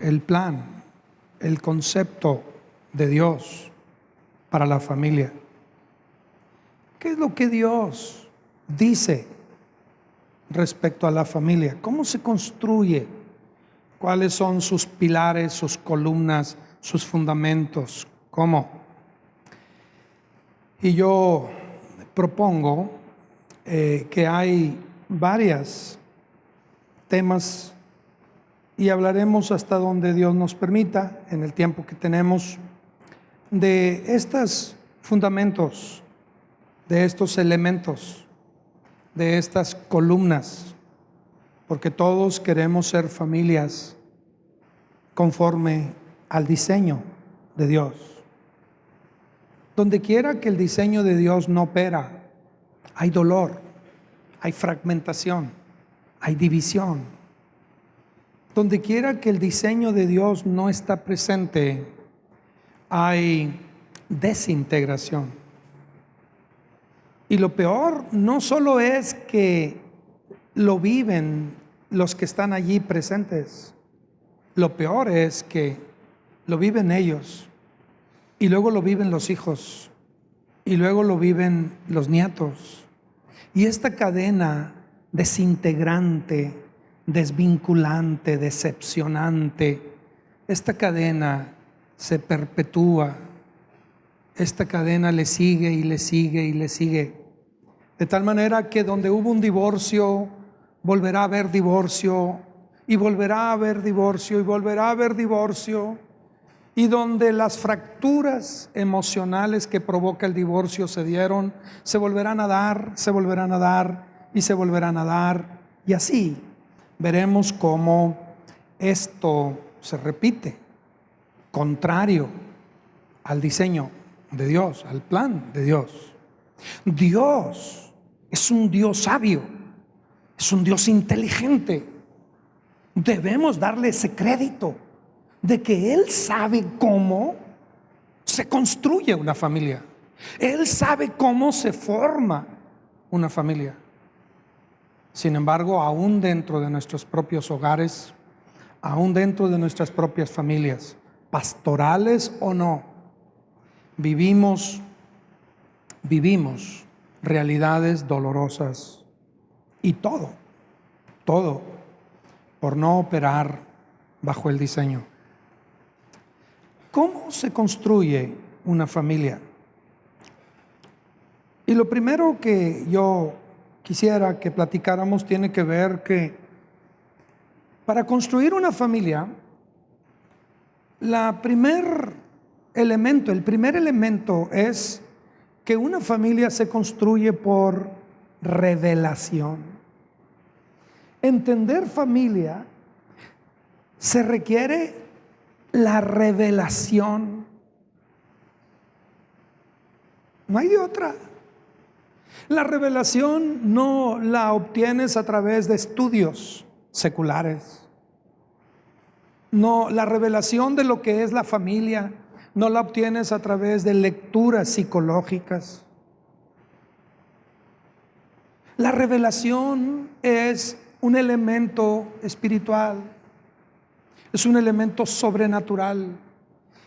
el plan, el concepto de Dios para la familia. ¿Qué es lo que Dios dice respecto a la familia? ¿Cómo se construye? ¿Cuáles son sus pilares, sus columnas, sus fundamentos? ¿Cómo? Y yo propongo que hay varios temas y hablaremos hasta donde Dios nos permita, en el tiempo que tenemos, de estos fundamentos, de estos elementos, de estas columnas, porque todos queremos ser familias conforme al diseño de Dios. Donde quiera que el diseño de Dios no opera, hay dolor, hay fragmentación, hay división. Donde quiera que el diseño de Dios no está presente, hay desintegración. Y lo peor no solo es que lo viven los que están allí presentes, lo peor es que lo viven ellos, y luego lo viven los hijos, y luego lo viven los nietos. Y esta cadena desintegrante, desvinculante, decepcionante, esta cadena se perpetúa. Esta cadena le sigue y le sigue y le sigue. De tal manera que donde hubo un divorcio, volverá a haber divorcio, y volverá a haber divorcio, y volverá a haber divorcio. Y donde las fracturas emocionales que provoca el divorcio se dieron, se volverán a dar, se volverán a dar, y se volverán a dar. Y así veremos cómo esto se repite, contrario al diseño de Dios, al plan de Dios. Dios es un Dios sabio, es un Dios inteligente. Debemos darle ese crédito de que Él sabe cómo se construye una familia. Él sabe cómo se forma una familia. Sin embargo, aún dentro de nuestros propios hogares, aún dentro de nuestras propias familias, pastorales o no, vivimos realidades dolorosas, y todo por no operar bajo el diseño. ¿Cómo se construye una familia? Y lo primero que yo quisiera que platicáramos tiene que ver que para construir una familia, el primer elemento es que una familia se construye por revelación. Entender familia se requiere la revelación. No hay de otra. La revelación no la obtienes a través de estudios seculares. No, la revelación de lo que es la familia no la obtienes a través de lecturas psicológicas. La revelación es un elemento espiritual, es un elemento sobrenatural,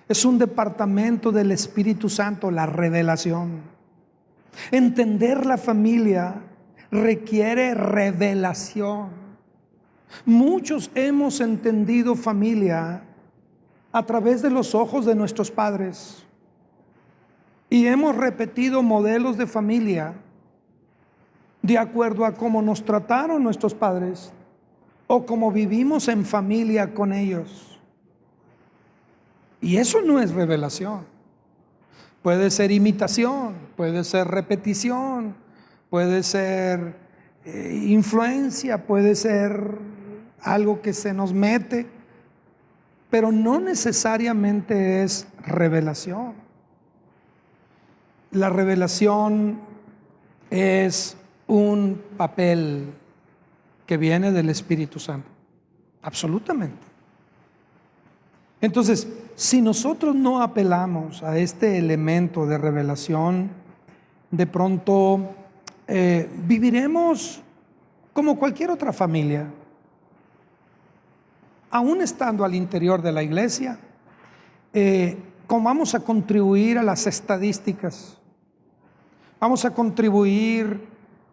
es un departamento del Espíritu Santo, la revelación. Entender la familia requiere revelación. Muchos hemos entendido familia a través de los ojos de nuestros padres y hemos repetido modelos de familia de acuerdo a cómo nos trataron nuestros padres o cómo vivimos en familia con ellos. Y eso no es revelación. Puede ser imitación, puede ser repetición, puede ser influencia, puede ser algo que se nos mete, pero no necesariamente es revelación. La revelación es un papel que viene del Espíritu Santo, absolutamente. Entonces, si nosotros no apelamos a este elemento de revelación, de pronto viviremos como cualquier otra familia. aún estando al interior de la iglesia, cómo vamos a contribuir a las estadísticas, vamos a contribuir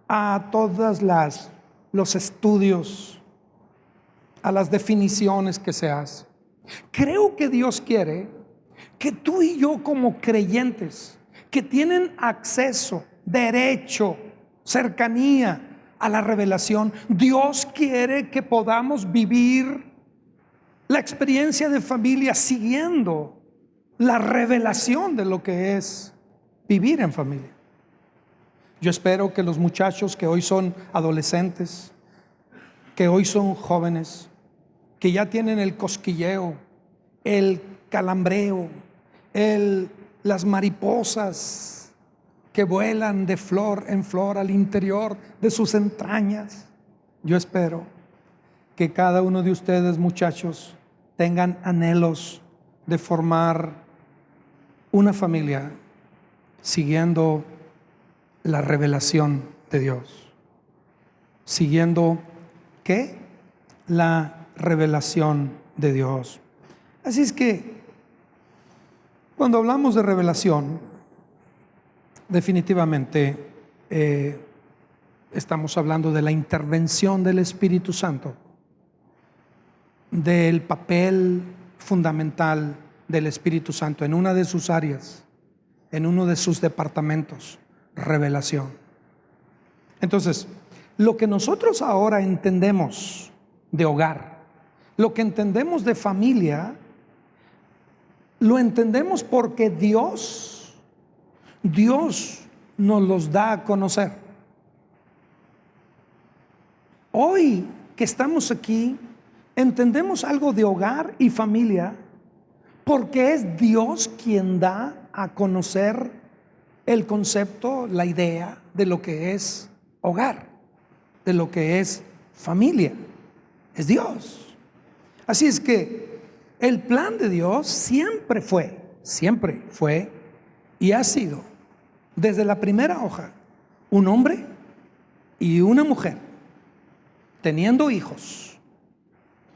a todos los estudios, a las definiciones que se hacen. Creo que Dios quiere que tú y yo, como creyentes que tienen acceso, derecho, cercanía a la revelación, Dios quiere que podamos vivir la experiencia de familia siguiendo la revelación de lo que es vivir en familia. Yo espero que los muchachos que hoy son adolescentes, que hoy son jóvenes, que ya tienen el cosquilleo, el calambreo, las mariposas que vuelan de flor en flor al interior de sus entrañas, yo espero que cada uno de ustedes, muchachos, tengan anhelos de formar una familia siguiendo la revelación de Dios. Siguiendo, ¿qué? La revelación de Dios. Así es que cuando hablamos de revelación, definitivamente estamos hablando de la intervención del Espíritu Santo, del papel fundamental del Espíritu Santo en una de sus áreas, en uno de sus departamentos, revelación. Entonces, lo que nosotros ahora entendemos de hogar, lo que entendemos de familia, lo entendemos porque Dios nos los da a conocer. Hoy que estamos aquí, entendemos algo de hogar y familia porque es Dios quien da a conocer el concepto, la idea de lo que es hogar, de lo que es familia. Es Dios. Así es que el plan de Dios siempre fue y ha sido, desde la primera hoja, un hombre y una mujer teniendo hijos,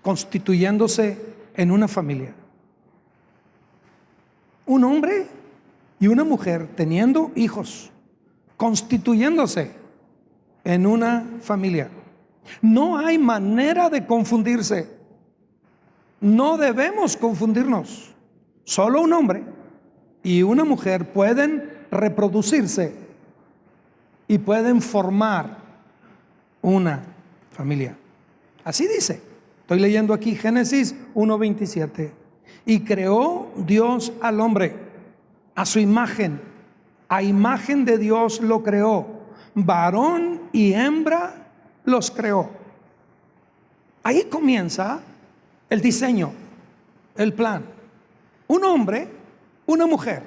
constituyéndose en una familia. Un hombre y una mujer teniendo hijos, constituyéndose en una familia. No hay manera de confundirse. No debemos confundirnos. Solo un hombre y una mujer pueden reproducirse y pueden formar una familia. Así dice. Estoy leyendo aquí Génesis 1:27. Y creó Dios al hombre a su imagen. A imagen de Dios lo creó. Varón y hembra los creó. Ahí comienza el diseño, el plan. Un hombre, una mujer,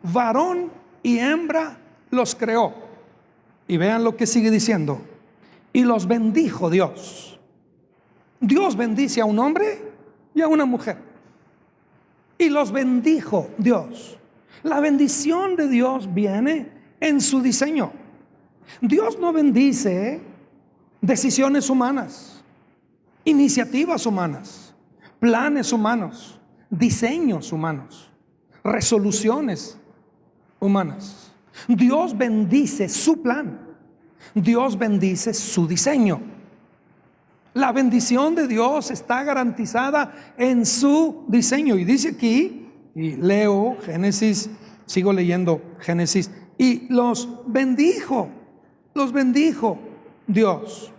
varón y hembra los creó. Y vean lo que sigue diciendo. Y los bendijo Dios. Dios bendice a un hombre y a una mujer. Y los bendijo Dios. La bendición de Dios viene en su diseño. Dios no bendice decisiones humanas, iniciativas humanas, planes humanos, diseños humanos, resoluciones humanas. Dios bendice su plan. Dios bendice su diseño. La bendición de Dios está garantizada en su diseño. Y dice aquí, y leo Génesis, sigo leyendo Génesis, y los bendijo Dios.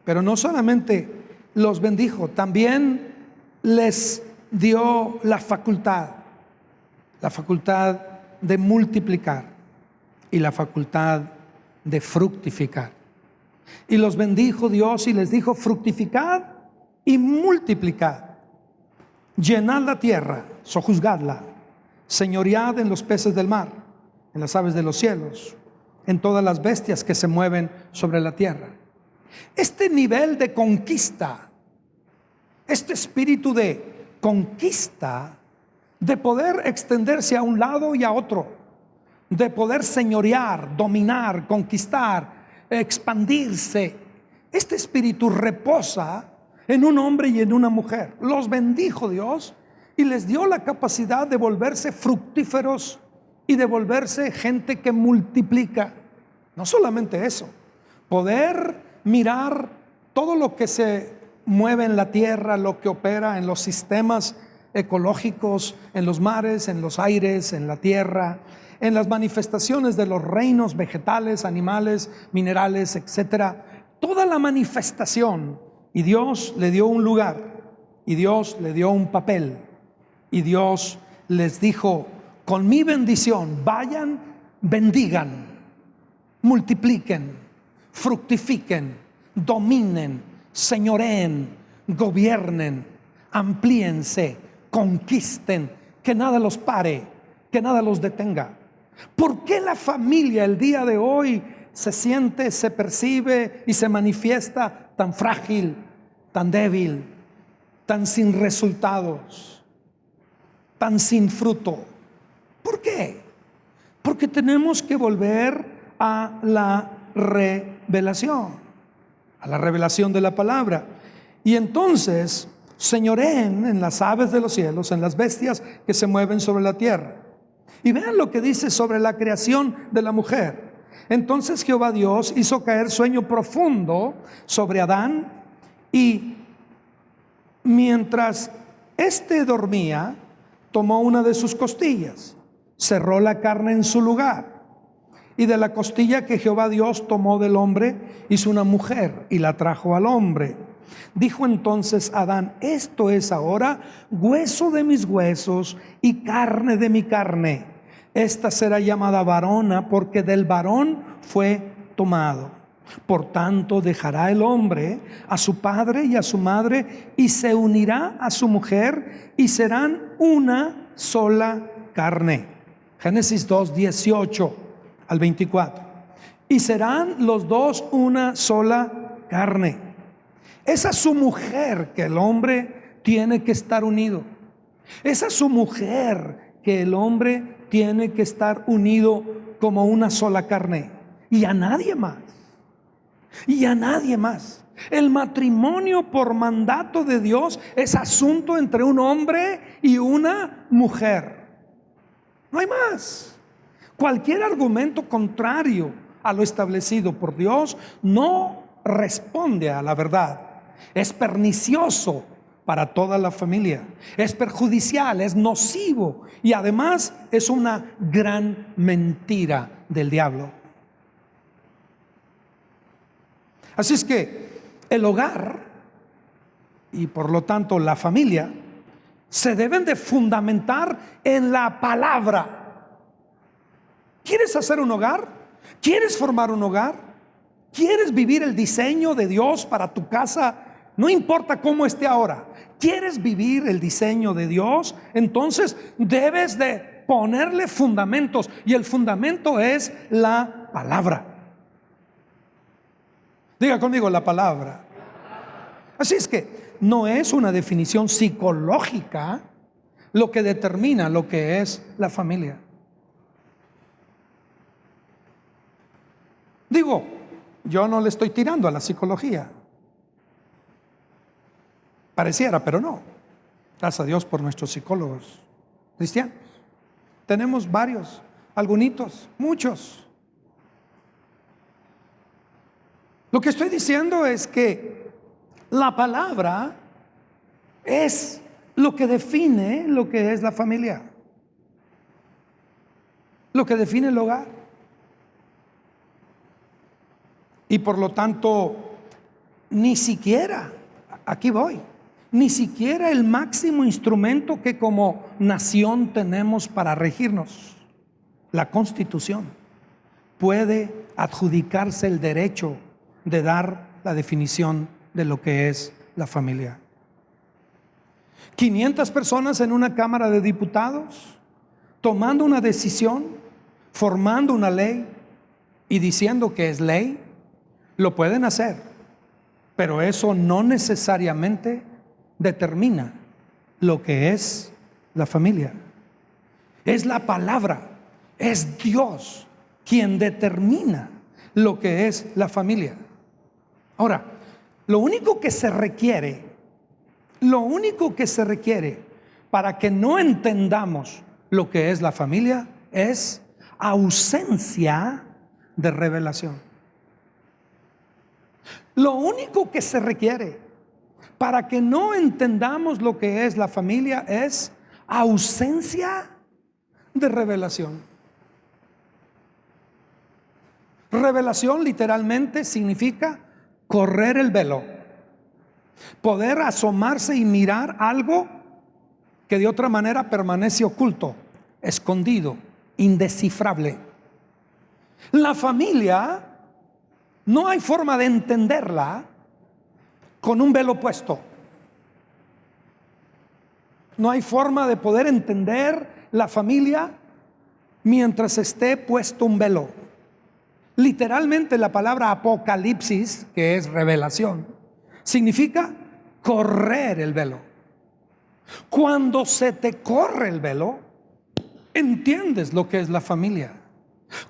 Pero no solamente los bendijo, también les dio la facultad de multiplicar y la facultad de fructificar. Y los bendijo Dios y les dijo: fructificad y multiplicad, llenad la tierra, sojuzgadla, señoread en los peces del mar, en las aves de los cielos, en todas las bestias que se mueven sobre la tierra. Este nivel de conquista, este espíritu de conquista, de poder extenderse a un lado y a otro, de poder señorear, dominar, conquistar, expandirse, este espíritu reposa en un hombre y en una mujer. Los bendijo Dios y les dio la capacidad de volverse fructíferos y de volverse gente que multiplica. No solamente eso, poder mirar todo lo que se mueve en la tierra, lo que opera en los sistemas ecológicos, en los mares, en los aires, en la tierra, en las manifestaciones de los reinos vegetales, animales, minerales, etcétera. Toda la manifestación. Y Dios le dio un lugar, y Dios le dio un papel, y Dios les dijo: con mi bendición, vayan, bendigan, multipliquen, fructifiquen, dominen, señoreen, gobiernen, amplíense, conquisten, que nada los pare, que nada los detenga. ¿Por qué la familia el día de hoy se siente, se percibe y se manifiesta tan frágil, tan débil, tan sin resultados, tan sin fruto? ¿Por qué? Porque tenemos que volver a la revelación de la palabra. Y entonces señoreen en las aves de los cielos, en las bestias que se mueven sobre la tierra. Y vean lo que dice sobre la creación de la mujer. Entonces Jehová Dios hizo caer sueño profundo sobre Adán, y mientras éste dormía, tomó una de sus costillas, cerró la carne en su lugar, y de la costilla que Jehová Dios tomó del hombre, hizo una mujer y la trajo al hombre. Dijo entonces Adán: esto es ahora hueso de mis huesos y carne de mi carne. Esta será llamada varona, porque del varón fue tomado. Por tanto, dejará el hombre a su padre y a su madre, y se unirá a su mujer, y serán una sola carne. Génesis 2, 18 al 24. Y serán los dos una sola carne. Esa es su mujer que el hombre tiene que estar unido. Esa es su mujer que el hombre tiene que estar unido como una sola carne. Y a nadie más. Y a nadie más. El matrimonio por mandato de Dios es asunto entre un hombre y una mujer. No hay más. Cualquier argumento contrario a lo establecido por Dios no responde a la verdad. Es pernicioso para toda la familia, es perjudicial, es nocivo, y además es una gran mentira del diablo. Así es que el hogar, y por lo tanto la familia, se deben de fundamentar en la palabra. ¿Quieres hacer un hogar? ¿Quieres formar un hogar? ¿Quieres vivir el diseño de Dios para tu casa? No importa cómo esté ahora. ¿Quieres vivir el diseño de Dios? Entonces debes de ponerle fundamentos, y el fundamento es la palabra. Diga conmigo: la palabra. Así es que no es una definición psicológica lo que determina lo que es la familia. Digo, yo no le estoy tirando a la psicología. Pareciera, pero no. Gracias a Dios por nuestros psicólogos cristianos. Tenemos varios, algunitos, muchos. Lo que estoy diciendo es que la palabra es lo que define lo que es la familia, lo que define el hogar. Y por lo tanto, ni siquiera, aquí voy, ni siquiera el máximo instrumento que como nación tenemos para regirnos, la Constitución, puede adjudicarse el derecho de dar la definición de lo que es la familia. 500 personas en una Cámara de Diputados tomando una decisión, formando una ley y diciendo que es ley, lo pueden hacer, pero eso no necesariamente determina lo que es la familia. Es la palabra, es Dios quien determina lo que es la familia. Ahora, lo único que se requiere Lo único que se requiere para que no entendamos lo que es la familia es ausencia de revelación. Lo único que se requiere para que no entendamos lo que es la familia es ausencia de revelación. Revelación literalmente significa correr el velo, poder asomarse y mirar algo que de otra manera permanece oculto, escondido, indescifrable. La familia no hay forma de entenderla con un velo puesto. No hay forma de poder entender la familia mientras esté puesto un velo. Literalmente la palabra apocalipsis, que es revelación, significa correr el velo. Cuando se te corre el velo, entiendes lo que es la familia.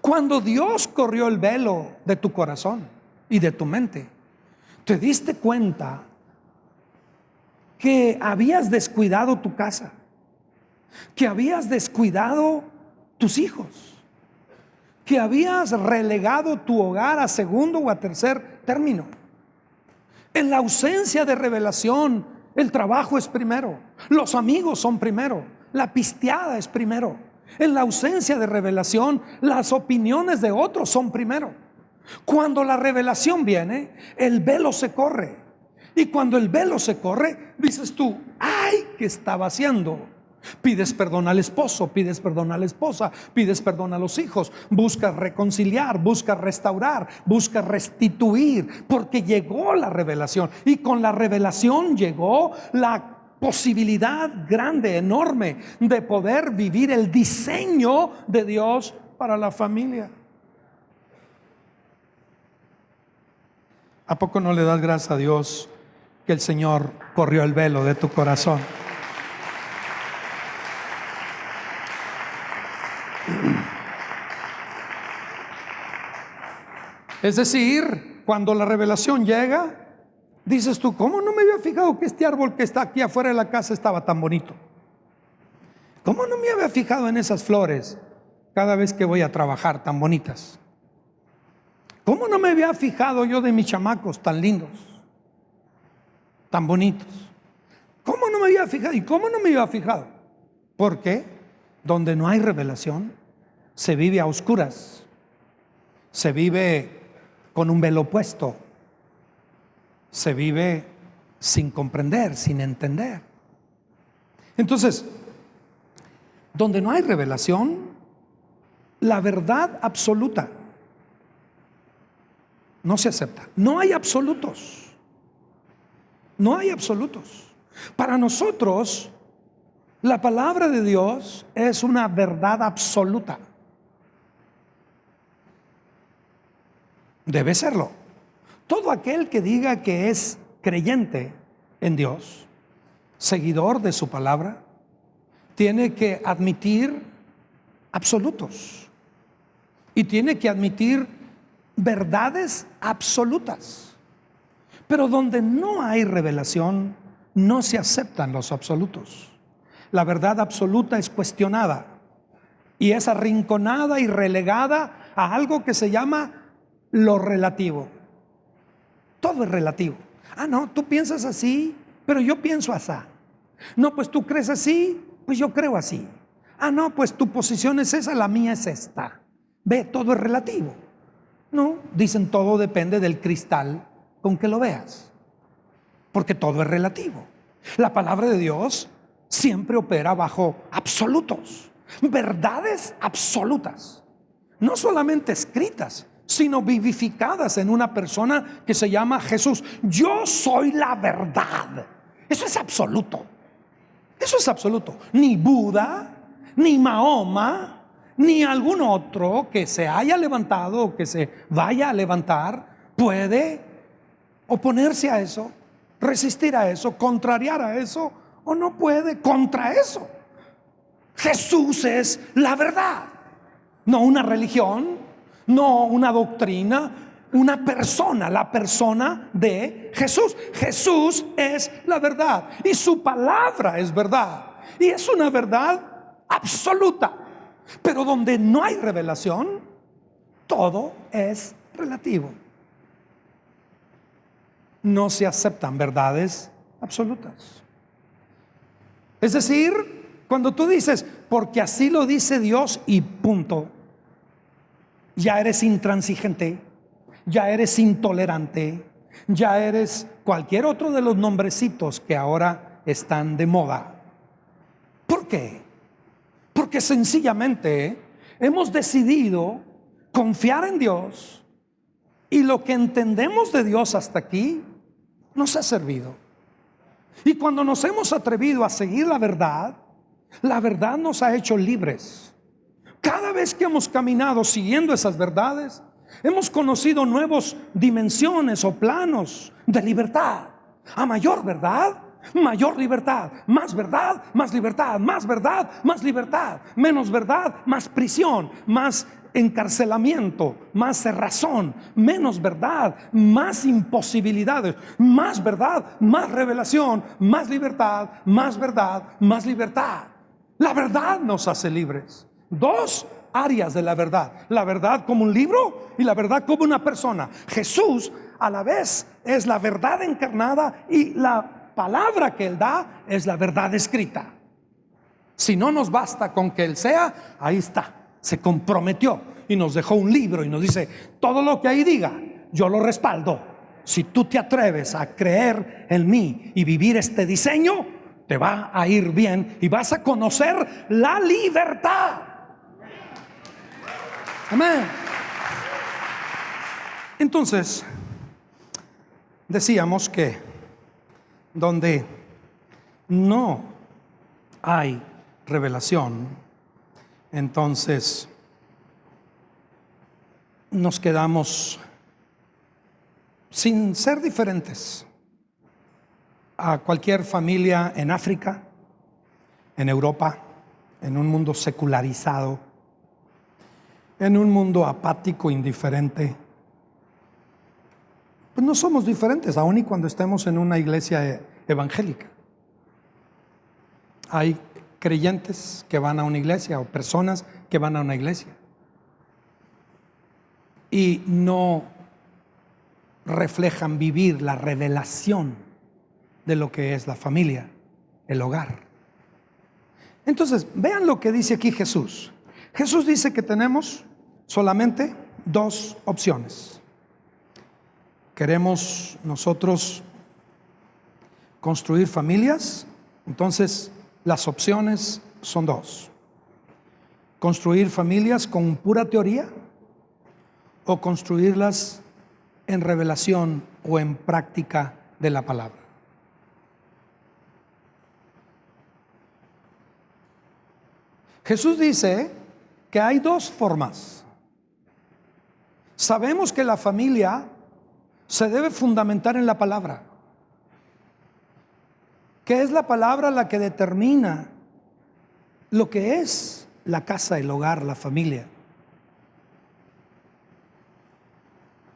Cuando Dios corrió el velo de tu corazón y de tu mente, te diste cuenta que habías descuidado tu casa, que habías descuidado tus hijos, que habías relegado tu hogar a segundo o a tercer término. En la ausencia de revelación, el trabajo es primero, los amigos son primero, la pisteada es primero. En la ausencia de revelación, las opiniones de otros son primero. Cuando la revelación viene, el velo se corre. Y cuando el velo se corre, dices tú, ¡ay! ¿Qué estaba haciendo? Pides perdón al esposo, pides perdón a la esposa, pides perdón a los hijos, buscas reconciliar, buscas restaurar, buscas restituir, porque llegó la revelación. Y con la revelación llegó la posibilidad grande, enorme, de poder vivir el diseño de Dios para la familia. ¿A poco no le das gracias a Dios que el Señor corrió el velo de tu corazón? Es decir, cuando la revelación llega, dices tú, ¿cómo no me había fijado que este árbol que está aquí afuera de la casa estaba tan bonito? ¿Cómo no me había fijado en esas flores cada vez que voy a trabajar tan bonitas? ¿Cómo no me había fijado yo de mis chamacos tan lindos, tan bonitos? ¿Cómo no me había fijado? ¿Y cómo no me había fijado? Porque donde no hay revelación, se vive a oscuras, se vive con un velo puesto, se vive sin comprender, sin entender. Entonces, donde no hay revelación, la verdad absoluta no se acepta. No hay absolutos. No hay absolutos. Para nosotros, la palabra de Dios es una verdad absoluta. Debe serlo. Todo aquel que diga que es creyente en Dios, seguidor de su palabra, tiene que admitir absolutos y tiene que admitir verdades absolutas. Pero donde no hay revelación, no se aceptan los absolutos. La verdad absoluta es cuestionada y es arrinconada y relegada a algo que se llama lo relativo. Todo es relativo. Ah, no, tú piensas así, pero yo pienso así. No, pues tú crees así, pues yo creo así. Ah, no, pues tu posición es esa, la mía es esta. Ve, todo es relativo. No, dicen todo depende del cristal con que lo veas, porque todo es relativo. La palabra de Dios siempre opera bajo absolutos, verdades absolutas, no solamente escritas, sino vivificadas en una persona que se llama Jesús. Yo soy la verdad. Eso es absoluto. Eso es absoluto. Ni Buda, ni Mahoma, ni algún otro que se haya levantado o que se vaya a levantar puede oponerse a eso, resistir a eso, contrariar a eso, o no puede contra eso. Jesús es la verdad, no una religión, no una doctrina, una persona, la persona de Jesús. Jesús es la verdad y su palabra es verdad. Y es una verdad absoluta. Pero donde no hay revelación, todo es relativo. No se aceptan verdades absolutas. Es decir, cuando tú dices, porque así lo dice Dios y punto, ya eres intransigente, ya eres intolerante, ya eres cualquier otro de los nombrecitos que ahora están de moda. ¿Por qué? Porque sencillamente hemos decidido confiar en Dios y lo que entendemos de Dios hasta aquí nos ha servido. Y cuando nos hemos atrevido a seguir la verdad nos ha hecho libres. Cada vez que hemos caminado siguiendo esas verdades, hemos conocido nuevas dimensiones o planos de libertad. A mayor verdad, mayor libertad. Más verdad, más libertad. Más verdad, más libertad. Menos verdad, más prisión, más encarcelamiento, más cerrazón. Menos verdad, más imposibilidades. Más verdad, más revelación. Más libertad, más verdad, más libertad. La verdad nos hace libres. Dos áreas de la verdad como un libro y la verdad como una persona. Jesús a la vez es la verdad encarnada y la palabra que Él da es la verdad escrita. Si no nos basta con que Él sea, ahí está, se comprometió y nos dejó un libro y nos dice, todo lo que ahí diga, yo lo respaldo. Si tú te atreves a creer en mí y vivir este diseño, te va a ir bien y vas a conocer la libertad. Amén. Entonces, decíamos que donde no hay revelación, entonces nos quedamos sin ser diferentes a cualquier familia en África, en Europa, en un mundo secularizado, en un mundo apático, indiferente. Pues no somos diferentes, aun y cuando estemos en una iglesia evangélica. Hay creyentes que van a una iglesia o personas que van a una iglesia y no reflejan vivir la revelación de lo que es la familia, el hogar. Entonces, vean lo que dice aquí Jesús. Jesús dice que tenemos solamente dos opciones. Queremos nosotros construir familias, entonces las opciones son dos. Construir familias con pura teoría o construirlas en revelación o en práctica de la palabra. Jesús dice que hay dos formas. Sabemos que la familia se debe fundamentar en la palabra, que es la palabra la que determina lo que es la casa, el hogar, la familia.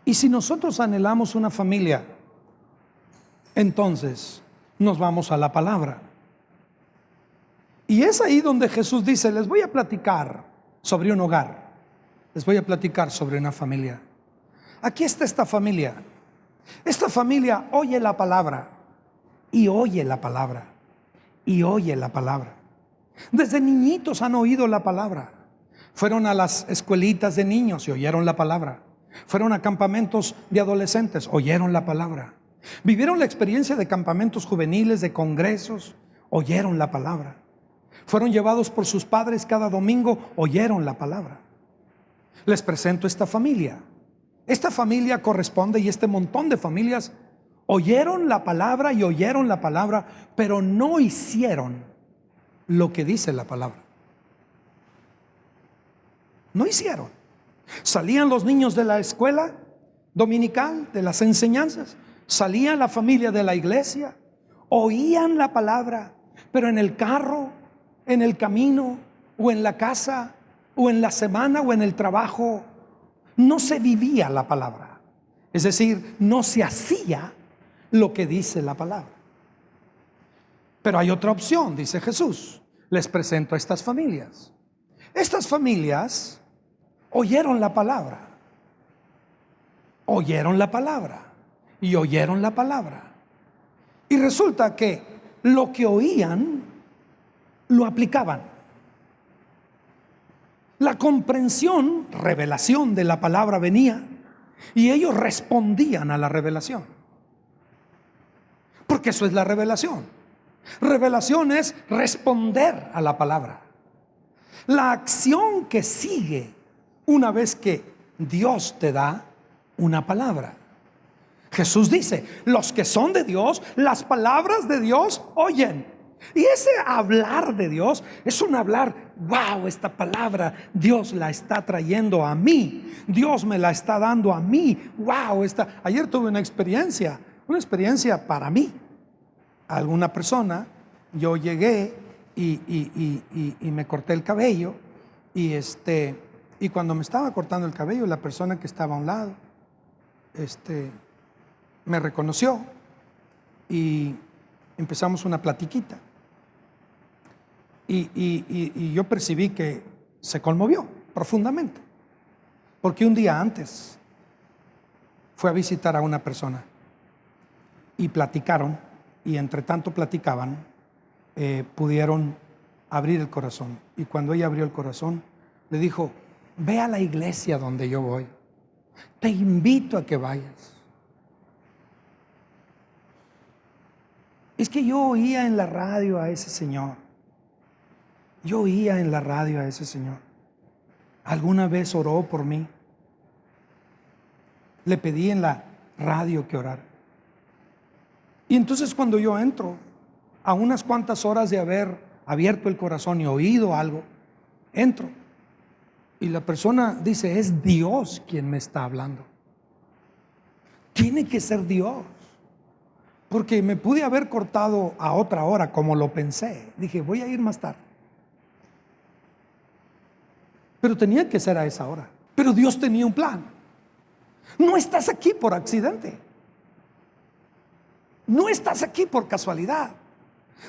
Y si nosotros anhelamos una familia, entonces nos vamos a la palabra. Y es ahí donde Jesús dice, les voy a platicar sobre un hogar, les voy a platicar sobre una familia. Aquí está esta familia. Esta familia oye la palabra y oye la palabra y oye la palabra. Desde niñitos han oído la palabra. Fueron a las escuelitas de niños y oyeron la palabra. Fueron a campamentos de adolescentes, oyeron la palabra. Vivieron la experiencia de campamentos juveniles, de congresos, oyeron la palabra. Fueron llevados por sus padres cada domingo, oyeron la palabra. Les presento esta familia. Esta familia corresponde y este montón de familias oyeron la palabra y oyeron la palabra, pero no hicieron lo que dice la palabra. No hicieron. Salían los niños de la escuela dominical, de las enseñanzas, salía la familia de la iglesia, oían la palabra, pero en el carro, en el camino, o en la casa, o en la semana, o en el trabajo, no se vivía la palabra. Es decir, no se hacía lo que dice la palabra. Pero hay otra opción, dice Jesús. Les presento a estas familias. Estas familias oyeron la palabra. Oyeron la palabra. Y oyeron la palabra. Y resulta que lo que oían, lo aplicaban. La comprensión, revelación de la palabra venía. Y ellos respondían a la revelación. Porque eso es la revelación. Revelación es responder a la palabra. La acción que sigue una vez que Dios te da una palabra. Jesús dice, los que son de Dios, las palabras de Dios oyen. Y ese hablar de Dios es un hablar, wow, esta palabra Dios la está trayendo a mí. Dios me la está dando a mí. Wow, ayer tuve una experiencia para mí. Alguna persona, yo llegué y me corté el cabello y cuando me estaba cortando el cabello, la persona que estaba a un lado me reconoció y empezamos una platiquita y yo percibí que se conmovió profundamente porque un día antes fue a visitar a una persona y platicaron. Y entre tanto platicaban, pudieron abrir el corazón. Y cuando ella abrió el corazón, le dijo, ve a la iglesia donde yo voy. Te invito a que vayas. Es que yo oía en la radio a ese señor. Yo oía en la radio a ese señor. ¿Alguna vez oró por mí? Le pedí en la radio que orara. Y entonces cuando yo entro, a unas cuantas horas de haber abierto el corazón y oído algo, entro. Y la persona dice, es Dios quien me está hablando. Tiene que ser Dios. Porque me pude haber cortado a otra hora como lo pensé. Dije, voy a ir más tarde. Pero tenía que ser a esa hora. Pero Dios tenía un plan. No estás aquí por accidente. No estás aquí por casualidad.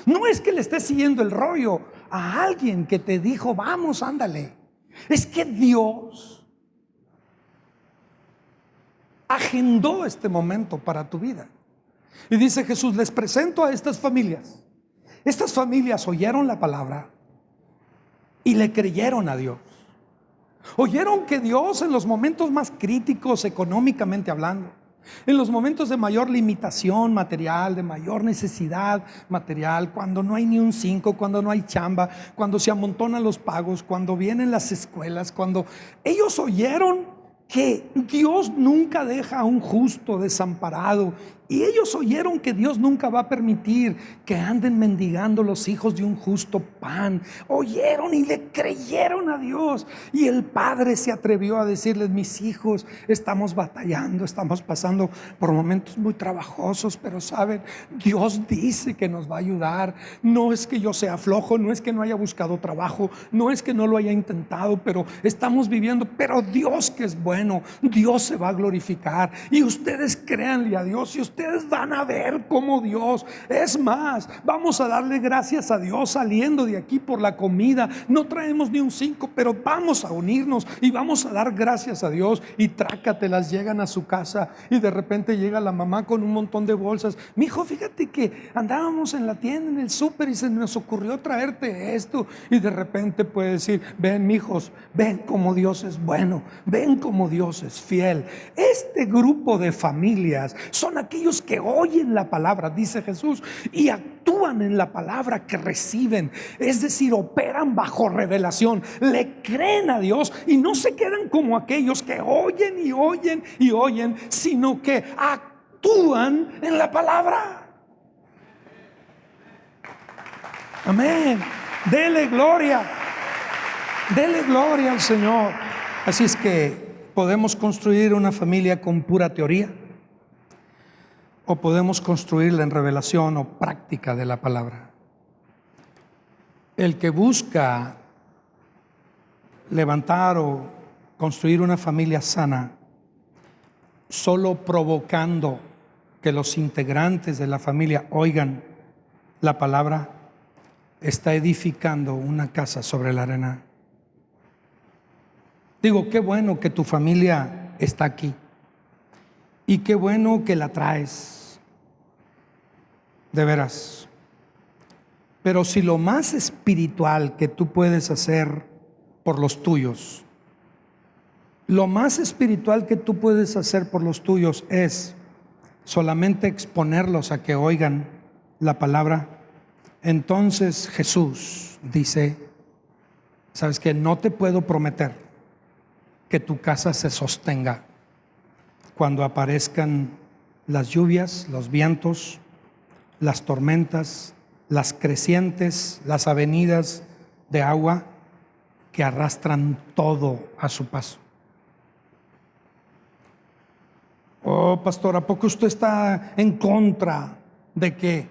No es que le estés siguiendo el rollo a alguien que te dijo, vamos, ándale. Es que Dios agendó este momento para tu vida. Y dice Jesús, les presento a estas familias. Estas familias oyeron la palabra y le creyeron a Dios. Oyeron que Dios en los momentos más críticos económicamente hablando, en los momentos de mayor limitación material, de mayor necesidad material, cuando no hay ni un 5, cuando no hay chamba, cuando se amontonan los pagos, cuando vienen las escuelas, cuando ellos oyeron que Dios nunca deja a un justo desamparado. Y ellos oyeron que Dios nunca va a permitir que anden mendigando los hijos de un justo pan. Oyeron y le creyeron a Dios. Y el padre se atrevió a decirles, mis hijos, estamos batallando, estamos pasando por momentos muy trabajosos, pero saben, Dios dice que nos va a ayudar. No es que yo sea flojo, no es que no haya buscado trabajo, no es que no lo haya intentado, pero estamos viviendo, pero Dios que es bueno, Dios se va a glorificar. Y ustedes créanle a Dios y ustedes van a ver cómo Dios, es más, vamos a darle gracias a Dios saliendo de aquí por la comida. No traemos ni un 5, pero vamos a unirnos y vamos a dar gracias a Dios. Y trácatelas, llegan a su casa y de repente llega la mamá con un montón de bolsas. Mijo, fíjate que andábamos en la tienda, en el súper, y se nos ocurrió traerte esto. Y de repente puede decir, ven mijos, ven como Dios es bueno, ven como Dios es fiel. Este grupo de familias son aquellos que oyen la palabra, dice Jesús, y actúan en la palabra que reciben. Es decir, operan bajo revelación, le creen a Dios y no se quedan como aquellos que oyen y oyen y oyen, sino que actúan en la palabra. Amén. Dele gloria al Señor. Así es que podemos construir una familia con pura teoría, o podemos construirla en revelación o práctica de la palabra. El que busca levantar o construir una familia sana solo provocando que los integrantes de la familia oigan la palabra, está edificando una casa sobre la arena. Digo, qué bueno que tu familia está aquí y qué bueno que la traes, de veras. Pero si lo más espiritual que tú puedes hacer por los tuyos, lo más espiritual que tú puedes hacer por los tuyos es solamente exponerlos a que oigan la palabra, entonces Jesús dice, ¿sabes qué? No te puedo prometer que tu casa se sostenga cuando aparezcan las lluvias, los vientos, las tormentas, las crecientes, las avenidas de agua que arrastran todo a su paso. Oh, pastor, ¿a poco usted está en contra de que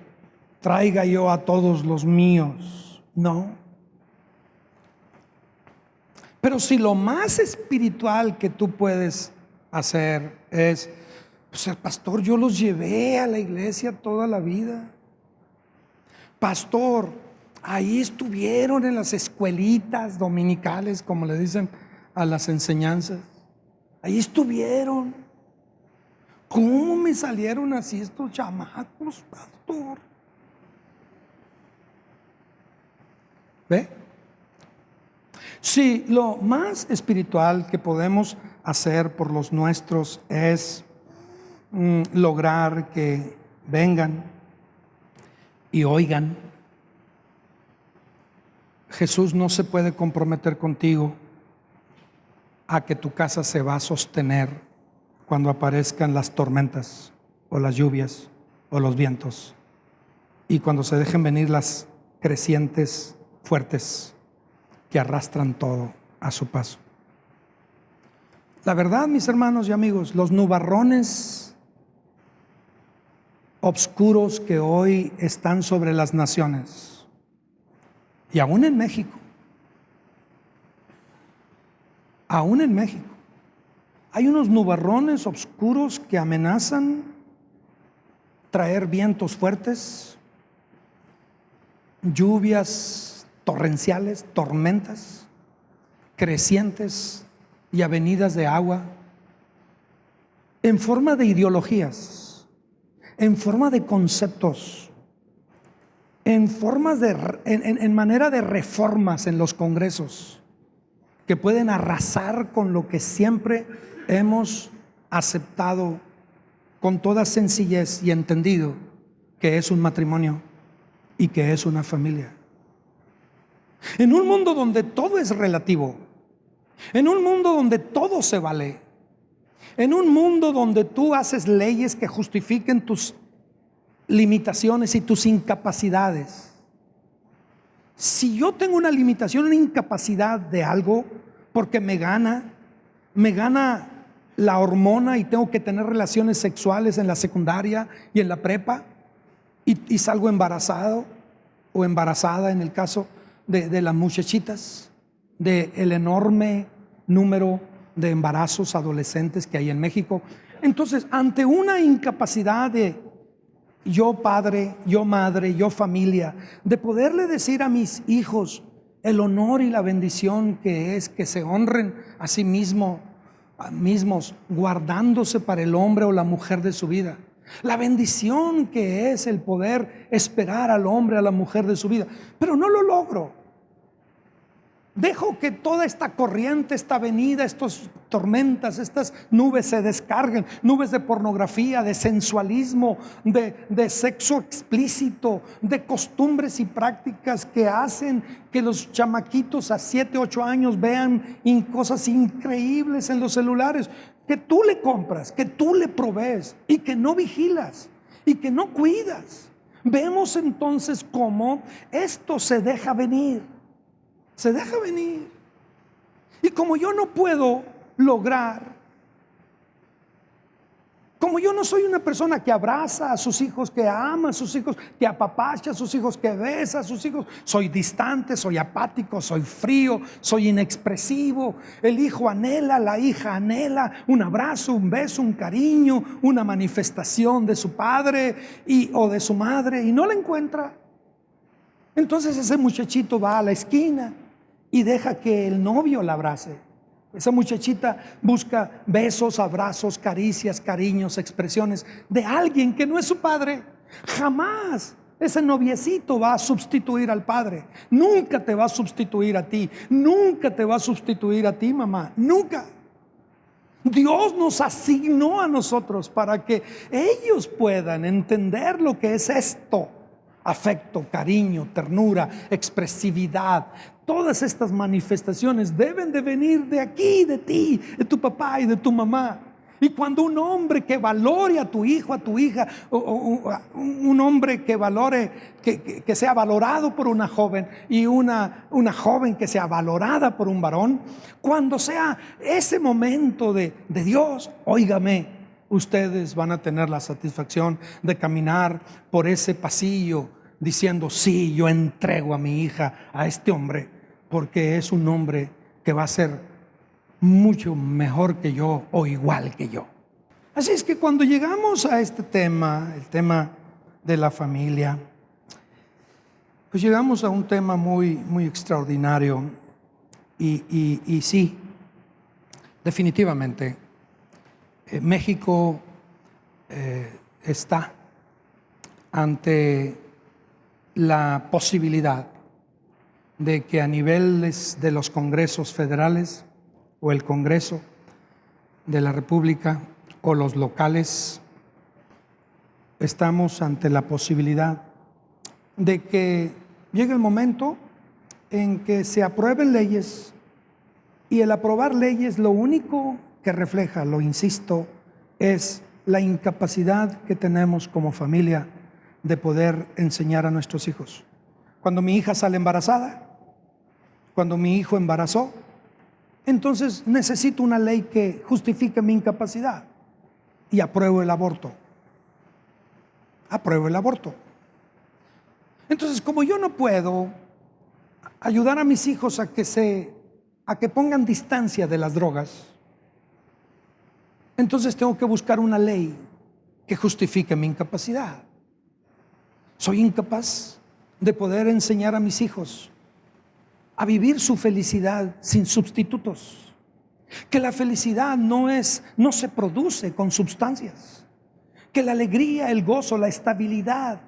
traiga yo a todos los míos? No. Pero si lo más espiritual que tú puedes hacer es, pues, pastor, yo los llevé a la iglesia toda la vida. Pastor, ahí estuvieron en las escuelitas dominicales, como le dicen a las enseñanzas. Ahí estuvieron. ¿Cómo me salieron así estos chamacos, pastor? ¿Ve? Si lo más espiritual que podemos hacer por los nuestros es lograr que vengan y oigan, Jesús no se puede comprometer contigo a que tu casa se va a sostener cuando aparezcan las tormentas o las lluvias o los vientos y cuando se dejen venir las crecientes fuertes que arrastran todo a su paso. La verdad, mis hermanos y amigos, los nubarrones obscuros que hoy están sobre las naciones y aún en México, hay unos nubarrones oscuros que amenazan traer vientos fuertes, lluvias torrenciales, tormentas crecientes y avenidas de agua en forma de ideologías, en forma de conceptos, en manera de reformas en los congresos que pueden arrasar con lo que siempre hemos aceptado con toda sencillez y entendido que es un matrimonio y que es una familia. En un mundo donde todo es relativo, en un mundo donde todo se vale, en un mundo donde tú haces leyes que justifiquen tus limitaciones y tus incapacidades. Si yo tengo una limitación, una incapacidad de algo, porque me gana la hormona y tengo que tener relaciones sexuales en la secundaria y en la prepa y salgo embarazado o embarazada en el caso de las muchachitas, del enorme número de embarazos adolescentes que hay en México. Entonces, ante una incapacidad de yo padre, yo madre, yo familia, de poderle decir a mis hijos el honor y la bendición que es que se honren a sí mismos, guardándose para el hombre o la mujer de su vida, la bendición que es el poder esperar al hombre, a la mujer de su vida, pero no lo logro. Dejo que toda esta corriente, esta avenida, estas tormentas, estas nubes se descarguen, nubes de pornografía, de sensualismo, de sexo explícito, de costumbres y prácticas que hacen que los chamaquitos a 7, 8 años vean cosas increíbles en los celulares que tú le compras, que tú le provees y que no vigilas y que no cuidas. Vemos entonces cómo esto se deja venir. Se deja venir. Y como yo no puedo lograr Como yo no soy una persona que abraza a sus hijos, que ama a sus hijos, que apapacha a sus hijos, que besa a sus hijos, soy distante, soy apático, soy frío, soy inexpresivo. El hijo anhela, la hija anhela un abrazo, un beso, un cariño, una manifestación de su padre o de su madre, y no la encuentra. Entonces ese muchachito va a la esquina y deja que el novio la abrace. Esa muchachita busca besos, abrazos, caricias, cariños, expresiones de alguien que no es su padre. Jamás ese noviecito va a sustituir al padre. Nunca te va a sustituir a ti. Nunca te va a sustituir a ti, mamá. Nunca. Dios nos asignó a nosotros para que ellos puedan entender lo que es esto. Afecto, cariño, ternura, expresividad. Todas estas manifestaciones deben de venir de aquí, de ti, de tu papá y de tu mamá. Y cuando un hombre que valore a tu hijo, a tu hija, o un hombre que valore, que sea valorado por una joven, y una joven que sea valorada por un varón, cuando sea ese momento de Dios, óigame, ustedes van a tener la satisfacción de caminar por ese pasillo diciendo: sí, yo entrego a mi hija a este hombre, porque es un hombre que va a ser mucho mejor que yo o igual que yo. Así es que cuando llegamos a este tema, el tema de la familia, pues llegamos a un tema muy, muy extraordinario y sí, definitivamente México está ante la posibilidad de que a niveles de los congresos federales o el Congreso de la República o los locales, estamos ante la posibilidad de que llegue el momento en que se aprueben leyes, y el aprobar leyes lo único que refleja, lo insisto, es la incapacidad que tenemos como familia de poder enseñar a nuestros hijos. Cuando mi hija sale embarazada, cuando mi hijo embarazó, entonces necesito una ley que justifique mi incapacidad y apruebo el aborto. Apruebo el aborto. Entonces, como yo no puedo ayudar a mis hijos a que pongan distancia de las drogas, entonces tengo que buscar una ley que justifique mi incapacidad. Soy incapaz de poder enseñar a mis hijos a vivir su felicidad sin sustitutos. Que la felicidad no se produce con sustancias. Que la alegría, el gozo, la estabilidad,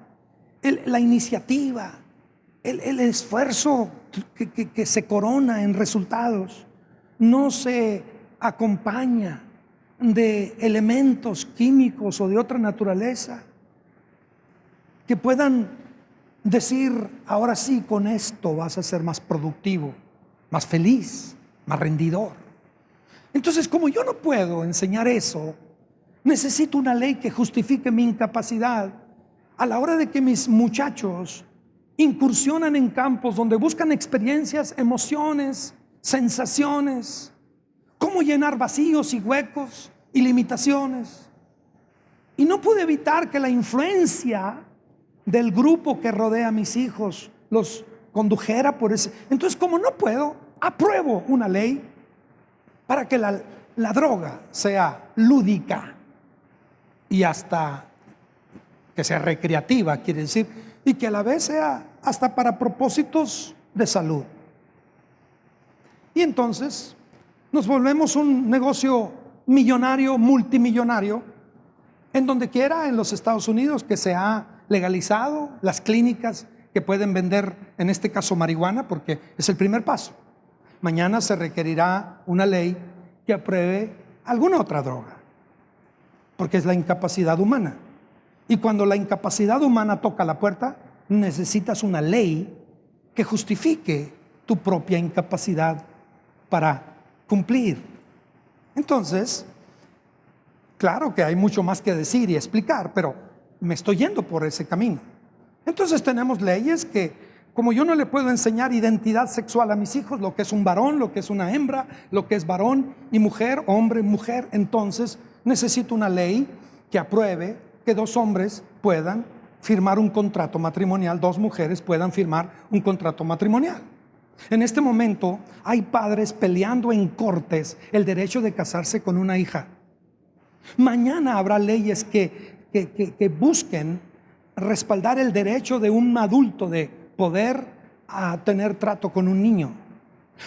la iniciativa, el esfuerzo que se corona en resultados, no se acompaña de elementos químicos o de otra naturaleza que puedan decir: ahora sí, con esto vas a ser más productivo, más feliz, más rendidor. Entonces, como yo no puedo enseñar eso, necesito una ley que justifique mi incapacidad a la hora de que mis muchachos incursionan en campos donde buscan experiencias, emociones, sensaciones, cómo llenar vacíos y huecos y limitaciones. Y no pude evitar que la influencia del grupo que rodea a mis hijos los condujera por ese. Entonces, como no puedo, apruebo una ley para que la droga sea lúdica y hasta que sea recreativa, quiere decir, y que a la vez sea hasta para propósitos de salud. Y entonces nos volvemos un negocio millonario, multimillonario, en donde quiera en los Estados Unidos que se ha legalizado las clínicas que pueden vender, en este caso marihuana, porque es el primer paso. Mañana se requerirá una ley que apruebe alguna otra droga, porque es la incapacidad humana. Y cuando la incapacidad humana toca la puerta, necesitas una ley que justifique tu propia incapacidad para cumplir. Entonces, claro que hay mucho más que decir y explicar, pero me estoy yendo por ese camino. Entonces tenemos leyes que, como yo no le puedo enseñar identidad sexual a mis hijos, lo que es un varón, lo que es una hembra, lo que es varón y mujer, hombre, mujer, entonces necesito una ley que apruebe que dos hombres puedan firmar un contrato matrimonial, dos mujeres puedan firmar un contrato matrimonial. En este momento hay padres peleando en cortes el derecho de casarse con una hija. Mañana habrá leyes que busquen respaldar el derecho de un adulto de poder tener trato con un niño.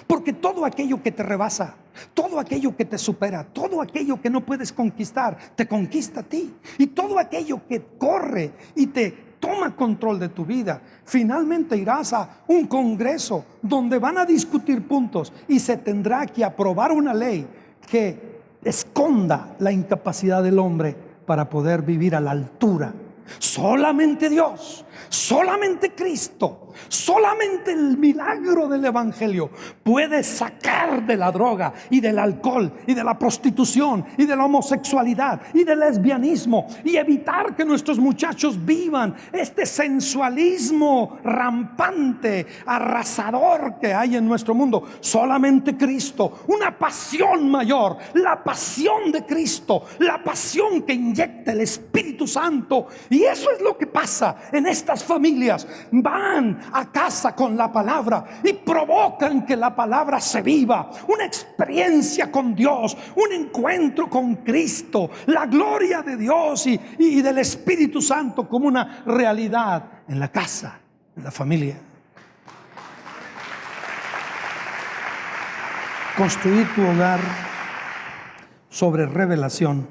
Porque todo aquello que te rebasa, todo aquello que te supera, todo aquello que no puedes conquistar, te conquista a ti. Y todo aquello que corre y te toma control de tu vida, finalmente irás a un congreso donde van a discutir puntos y se tendrá que aprobar una ley que esconda la incapacidad del hombre para poder vivir a la altura. Solamente Dios, solamente Cristo, solamente el milagro del Evangelio puede sacar de la droga y del alcohol y de la prostitución y de la homosexualidad y del lesbianismo y evitar que nuestros muchachos vivan este sensualismo rampante, arrasador que hay en nuestro mundo. Solamente Cristo, una pasión mayor, la pasión de Cristo, la pasión que inyecta el Espíritu Santo. Y eso es lo que pasa en estas familias. Van a casa con la palabra y provocan que la palabra se viva. Una experiencia con Dios, un encuentro con Cristo, la gloria de Dios y del Espíritu Santo como una realidad en la casa, en la familia. Construir tu hogar sobre revelación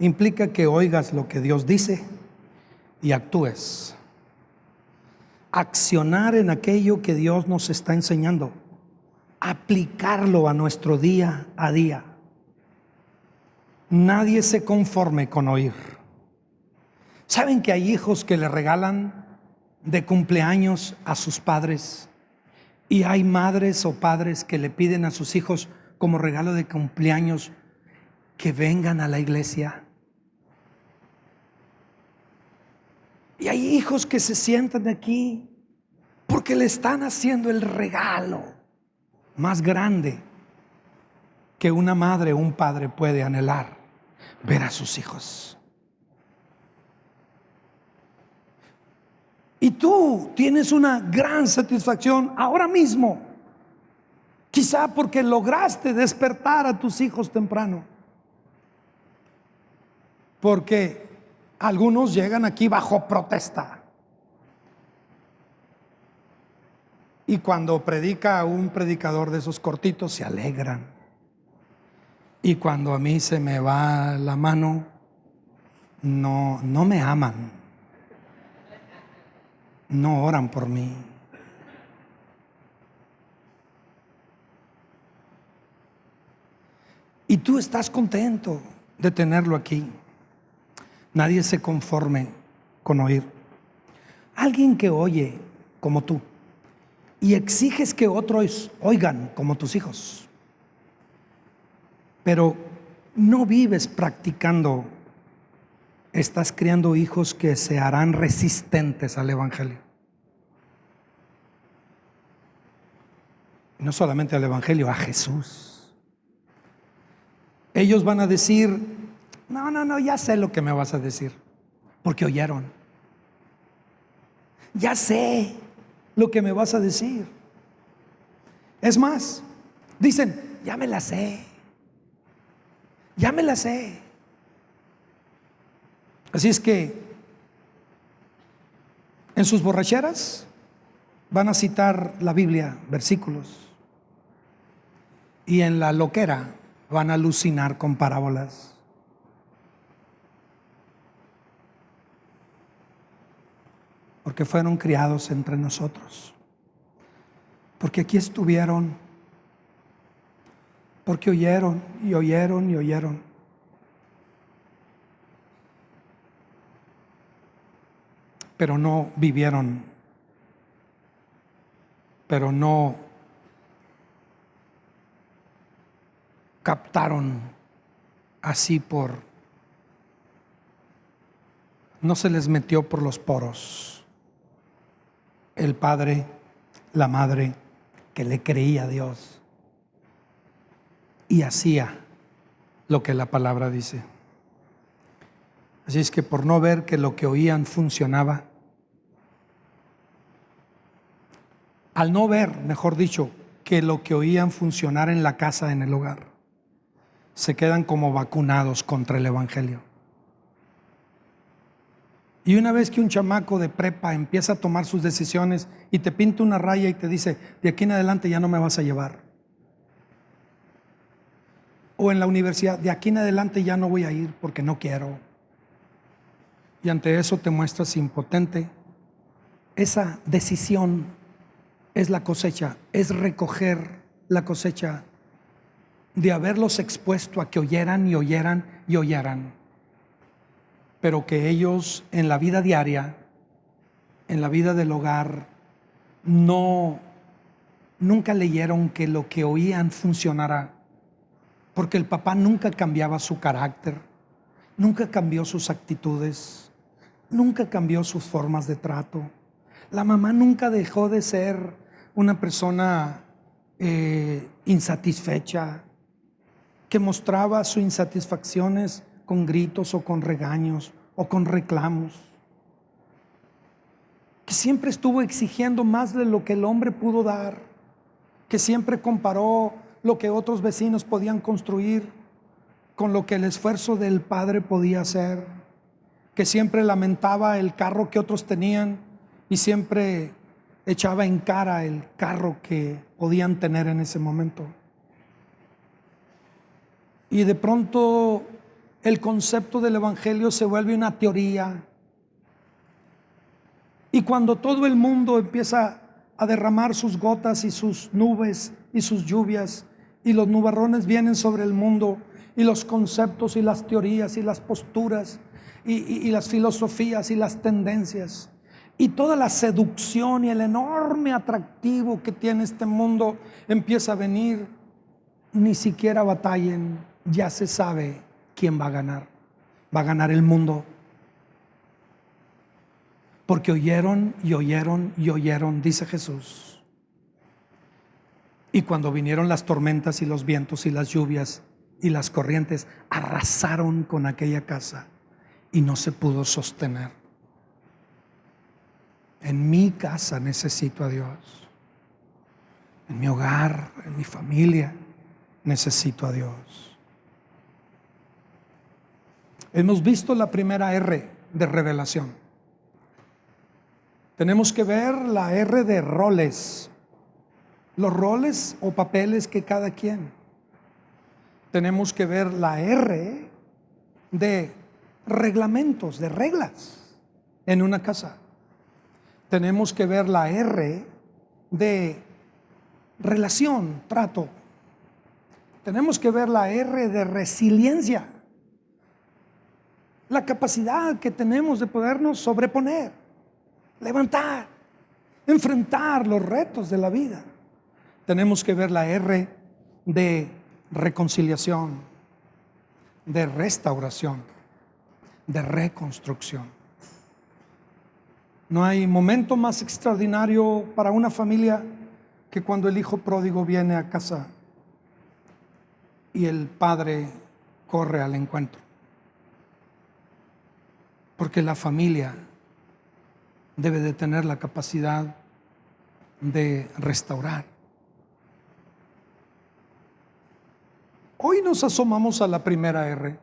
implica que oigas lo que Dios dice y actúes. Accionar en aquello que Dios nos está enseñando, aplicarlo a nuestro día a día. Nadie se conforme con oír. ¿Saben que hay hijos que le regalan de cumpleaños a sus padres? Y hay madres o padres que le piden a sus hijos como regalo de cumpleaños que vengan a la iglesia. Y hay hijos que se sientan aquí porque le están haciendo el regalo más grande que una madre o un padre puede anhelar: ver a sus hijos. Y tú tienes una gran satisfacción ahora mismo, quizá porque lograste despertar a tus hijos temprano. Porque algunos llegan aquí bajo protesta. Y cuando predica un predicador de esos cortitos, se alegran. Y cuando a mí se me va la mano, no me aman. No oran por mí. Y tú estás contento de tenerlo aquí. Nadie se conforme con oír. Alguien que oye como tú y exiges que otros oigan como tus hijos, pero no vives practicando, estás criando hijos que se harán resistentes al Evangelio. No solamente al Evangelio, a Jesús. Ellos van a decir: no, ya sé lo que me vas a decir, porque oyeron. Ya sé lo que me vas a decir. Es más, dicen: ya me la sé. Ya me la sé. Así es que en sus borracheras van a citar la Biblia, versículos, y en la loquera van a alucinar con parábolas. Porque fueron criados entre nosotros, porque aquí estuvieron, porque oyeron y oyeron y oyeron. Pero no vivieron, pero no captaron así no se les metió por los poros el padre, la madre que le creía a Dios y hacía lo que la palabra dice. Así es que por no ver que lo que oían funcionaba, al no ver, mejor dicho, que lo que oían funcionar en la casa, en el hogar, se quedan como vacunados contra el evangelio. Y una vez que un chamaco de prepa empieza a tomar sus decisiones y te pinta una raya y te dice, de aquí en adelante ya no me vas a llevar. O en la universidad, de aquí en adelante ya no voy a ir porque no quiero. Y ante eso te muestras impotente. Esa decisión es la cosecha, es recoger la cosecha de haberlos expuesto a que oyeran y oyeran y oyeran, pero que ellos en la vida diaria, en la vida del hogar, nunca leyeron que lo que oían funcionara, porque el papá nunca cambiaba su carácter, nunca cambió sus actitudes, nunca cambió sus formas de trato. La mamá nunca dejó de ser una persona insatisfecha, que mostraba sus insatisfacciones con gritos o con regaños o con reclamos, que siempre estuvo exigiendo más de lo que el hombre pudo dar, que siempre comparó lo que otros vecinos podían construir con lo que el esfuerzo del padre podía hacer, que siempre lamentaba el carro que otros tenían y siempre echaba en cara el carro que podían tener en ese momento. Y de pronto el concepto del evangelio se vuelve una teoría. Y cuando todo el mundo empieza a derramar sus gotas y sus nubes y sus lluvias, y los nubarrones vienen sobre el mundo, y los conceptos y las teorías y las posturas y las filosofías y las tendencias, y toda la seducción y el enorme atractivo que tiene este mundo empieza a venir, ni siquiera batallen, ya se sabe quién va a ganar. Va a ganar el mundo. Porque oyeron y oyeron y oyeron, dice Jesús. Y cuando vinieron las tormentas y los vientos y las lluvias y las corrientes, arrasaron con aquella casa y no se pudo sostener. En mi casa necesito a Dios. En mi hogar, en mi familia, necesito a Dios. Hemos visto la primera R de revelación. Tenemos que ver la R de roles, los roles o papeles que cada quien. Tenemos que ver la R de reglamentos, de reglas en una casa. Tenemos que ver la R de relación, trato. Tenemos que ver la R de resiliencia, la capacidad que tenemos de podernos sobreponer, levantar, enfrentar los retos de la vida. Tenemos que ver la R de reconciliación, de restauración, de reconstrucción. No hay momento más extraordinario para una familia que cuando el hijo pródigo viene a casa y el padre corre al encuentro. Porque la familia debe de tener la capacidad de restaurar. Hoy nos asomamos a la primera R,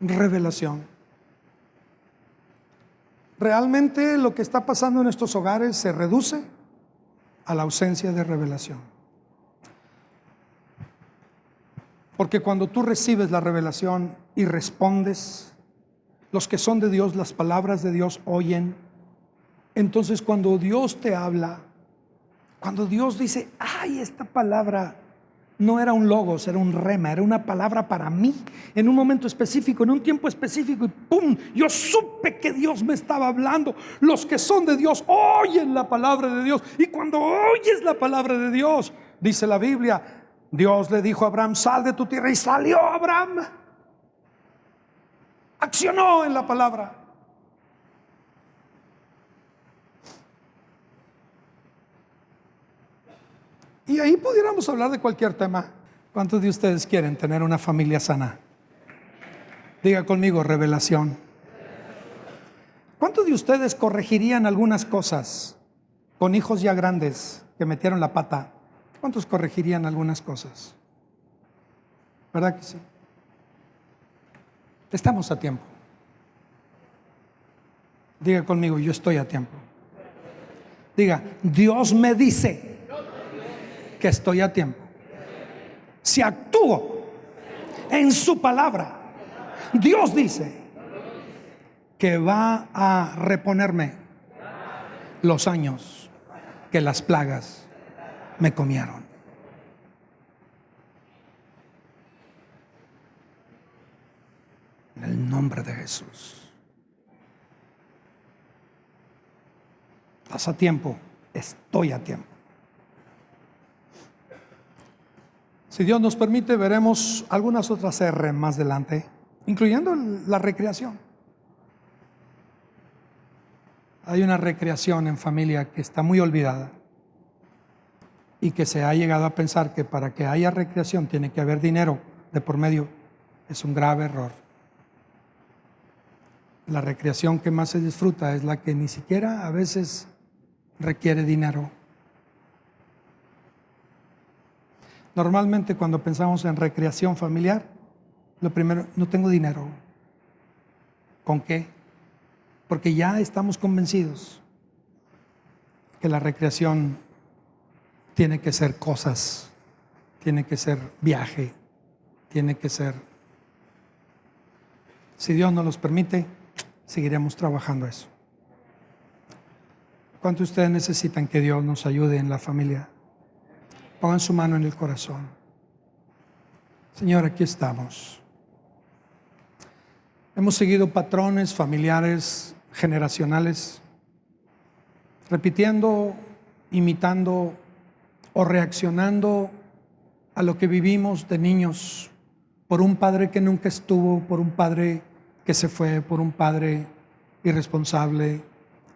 revelación. Realmente lo que está pasando en estos hogares se reduce a la ausencia de revelación. Porque cuando tú recibes la revelación y respondes, los que son de Dios, las palabras de Dios oyen. Entonces cuando Dios te habla, cuando Dios dice, ay, esta palabra no era un logos, era un rema, era una palabra para mí, en un momento específico, en un tiempo específico, y ¡pum! Yo supe que Dios me estaba hablando. Los que son de Dios oyen la palabra de Dios, y cuando oyes la palabra de Dios, dice la Biblia, Dios le dijo a Abraham, sal de tu tierra, y salió Abraham. Accionó en la palabra. Y ahí pudiéramos hablar de cualquier tema. ¿Cuántos de ustedes quieren tener una familia sana? Diga conmigo, revelación. ¿Cuántos de ustedes corregirían algunas cosas con hijos ya grandes que metieron la pata? ¿Cuántos corregirían algunas cosas? ¿Verdad que sí? Estamos a tiempo. Diga conmigo, yo estoy a tiempo. Diga, Dios me dice que estoy a tiempo. Si actúo en su palabra, Dios dice que va a reponerme los años que las plagas me comieron. En el nombre de Jesús. Estás a tiempo, estoy a tiempo. Si Dios nos permite, veremos algunas otras R más adelante, incluyendo la recreación. Hay una recreación en familia que está muy olvidada y que se ha llegado a pensar que para que haya recreación tiene que haber dinero de por medio. Es un grave error. La recreación que más se disfruta es la que ni siquiera a veces requiere dinero. Normalmente cuando pensamos en recreación familiar, lo primero, no tengo dinero. ¿Con qué? Porque ya estamos convencidos que la recreación tiene que ser cosas, tiene que ser viaje, tiene que ser... Si Dios nos los permite, seguiremos trabajando eso. ¿Cuántos de ustedes necesitan que Dios nos ayude en la familia? Pongan su mano en el corazón. Señor, aquí estamos. Hemos seguido patrones familiares, generacionales, repitiendo, imitando o reaccionando a lo que vivimos de niños, por un padre que nunca estuvo, por un padre que se fue, por un padre irresponsable,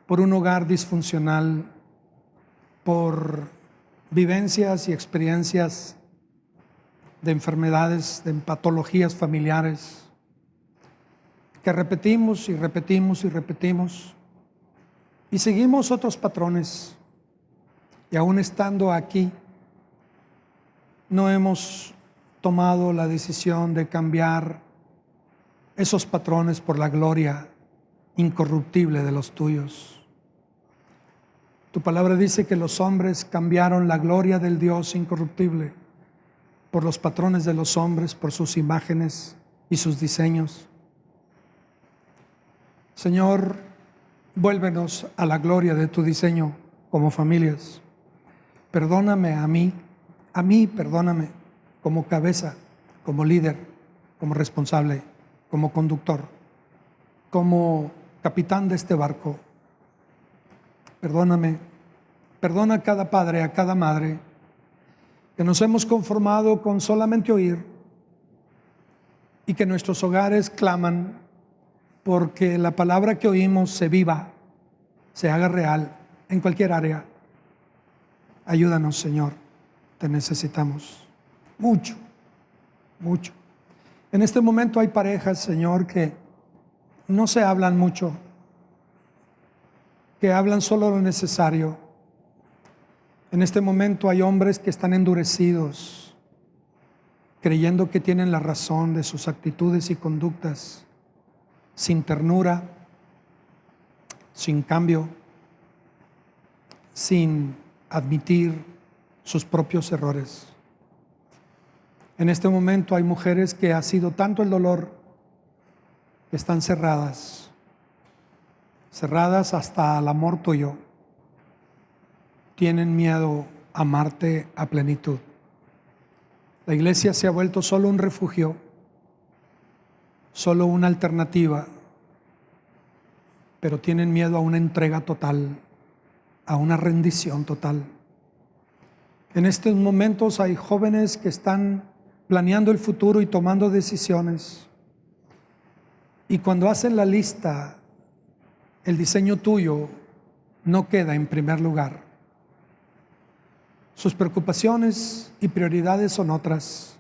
por un hogar disfuncional, por vivencias y experiencias de enfermedades, de patologías familiares, que repetimos y repetimos y repetimos, y seguimos otros patrones, y aún estando aquí, no hemos tomado la decisión de cambiar esos patrones por la gloria incorruptible de los tuyos. Tu palabra dice que los hombres cambiaron la gloria del Dios incorruptible por los patrones de los hombres, por sus imágenes y sus diseños. Señor, vuélvenos a la gloria de tu diseño como familias. Perdóname a mí, perdóname como cabeza, como líder, como responsable, como conductor, como capitán de este barco. Perdóname, perdona a cada padre, a cada madre, que nos hemos conformado con solamente oír y que nuestros hogares claman porque la palabra que oímos se viva, se haga real en cualquier área. Ayúdanos, Señor, te necesitamos mucho, mucho. En este momento hay parejas, Señor, que no se hablan mucho, que hablan solo lo necesario. En este momento hay hombres que están endurecidos, creyendo que tienen la razón de sus actitudes y conductas, sin ternura, sin cambio, sin admitir sus propios errores. En este momento hay mujeres que ha sido tanto el dolor que están cerradas hasta el amor tuyo. Tienen miedo a amarte a plenitud. La iglesia se ha vuelto solo un refugio, solo una alternativa, pero tienen miedo a una entrega total, a una rendición total. En estos momentos hay jóvenes que están planeando el futuro y tomando decisiones. Y cuando hacen la lista, el diseño tuyo no queda en primer lugar. Sus preocupaciones y prioridades son otras,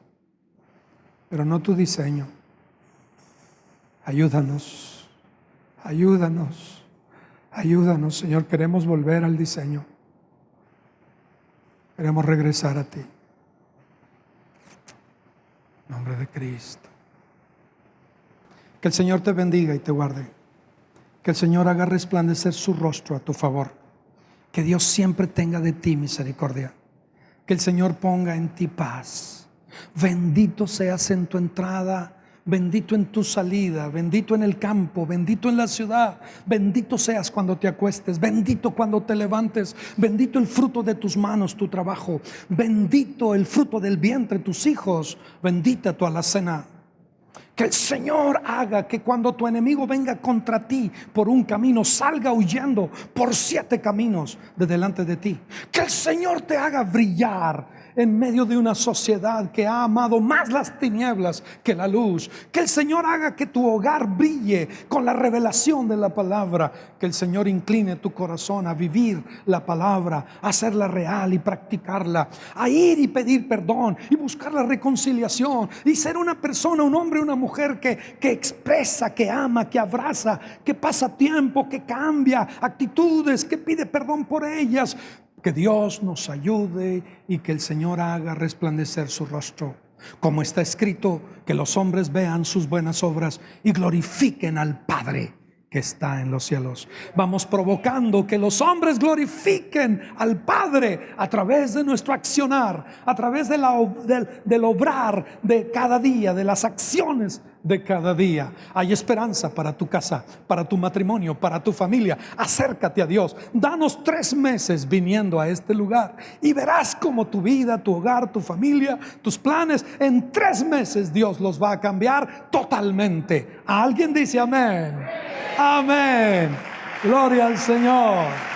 pero no tu diseño. Ayúdanos, ayúdanos, ayúdanos, Señor. Queremos volver al diseño. Queremos regresar a ti. En nombre de Cristo. Que el Señor te bendiga y te guarde. Que el Señor haga resplandecer su rostro a tu favor. Que Dios siempre tenga de ti misericordia. Que el Señor ponga en ti paz. Bendito seas en tu entrada, bendito en tu salida, bendito en el campo, bendito en la ciudad. Bendito seas cuando te acuestes, bendito cuando te levantes. Bendito el fruto de tus manos, tu trabajo. Bendito el fruto del vientre, tus hijos. Bendita tu alacena. Que el Señor haga que cuando tu enemigo venga contra ti por un camino, salga huyendo por 7 caminos de delante de ti. Que el Señor te haga brillar en medio de una sociedad que ha amado más las tinieblas que la luz. Que el Señor haga que tu hogar brille con la revelación de la palabra. Que el Señor incline tu corazón a vivir la palabra, a hacerla real y practicarla, a ir y pedir perdón y buscar la reconciliación y ser una persona, un hombre, una mujer que expresa, que ama, que abraza, que pasa tiempo, que cambia actitudes, que pide perdón por ellas. Que Dios nos ayude y que el Señor haga resplandecer su rostro. Como está escrito, que los hombres vean sus buenas obras y glorifiquen al Padre que está en los cielos. Vamos provocando que los hombres glorifiquen al Padre a través de nuestro accionar, a través de del obrar de cada día, de las acciones de cada día. Hay esperanza para tu casa, para tu matrimonio, para tu familia. Acércate a Dios. Danos 3 meses viniendo a este lugar y verás cómo tu vida, tu hogar, tu familia, tus planes, en 3 meses Dios los va a cambiar totalmente. ¿Alguien dice amén? Amén. Gloria al Señor.